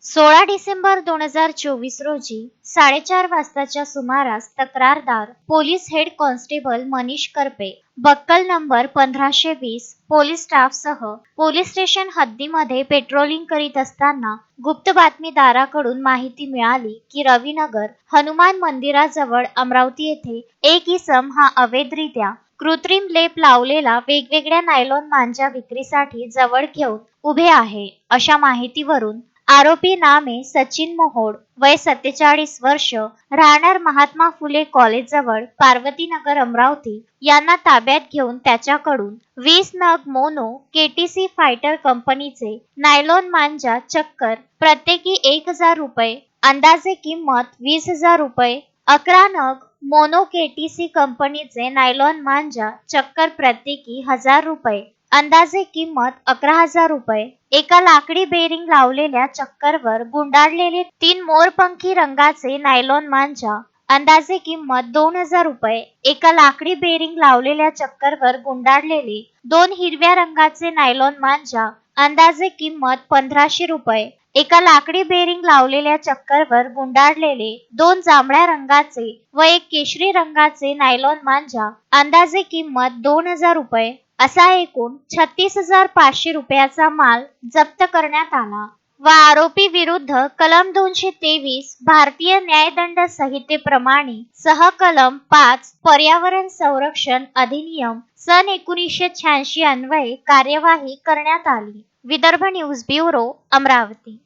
16 डिसेंबर 2024 रोजी 4:30 वाजताच्या सुमारास तक्रारदार police head constable Manish Karpe, बक्कल नंबर 1520 पोलीस स्टाफसह पोलीस स्टेशन हद्दीमध्ये पेट्रोलिंग करीत असताना गुप्त बातमीदाराकडून माहिती मिळाली की रविनगर हनुमान मंदिराजवळ अमरावती येथे एक इसम हा अवैधरित्या कृत्रिम लेप लावलेला वेगवेगळ्या नायलॉन मांजा विक्रीसाठी जवळ घेऊन उभे आहे. अशा माहितीवरून आरोपी नामे सचिन मोहोड, वय 47 वर्ष, राहणार महात्मा फुले कॉलेजजवळ पार्वतीनगर अमरावती यांना ताब्यात घेऊन त्याच्याकडून 20 नग मोनो केटीसी फायटर कंपनीचे नायलॉन मांजा चक्कर प्रत्येकी 1000 रुपये, अंदाजे किंमत 20,000 रुपये, 11 नग मोनो केटीसी कंपनीचे नायलॉन मांजा चक्कर प्रत्येकी 1000 रुपये, अंदाजे किंमत 11,000 रुपये, एका लाकडी बेरिंग लावलेल्या चक्करवर गुंडाळलेले 3 मोरपंखी रंगाचे नायलॉन मांजा, अंदाजे किंमत 2,000 रुपये, एका लाकडी बेरिंग लावलेल्या चक्करवर गुंडाळलेले 2 हिरव्या रंगाचे नायलॉन मांजा, अंदाजे किंमत 1,500 रुपये, एका लाकडी बेरिंग लावलेल्या चक्करवर गुंडाळलेले 2 जांभळ्या रंगाचे व एक केशरी रंगाचे नायलॉन मांजा, अंदाजे किंमत 2,000 रुपये असा एकूण 36,500 रुपयाचा माल जप्त करण्यात आला व आरोपी विरुद्ध कलम 223 भारतीय न्यायदंड संहितेप्रमाणे सहकलम 5 पर्यावरण संरक्षण अधिनियम सन 1986 अन्वये कार्यवाही करण्यात आली. Vidarbha news bureau, Amravati.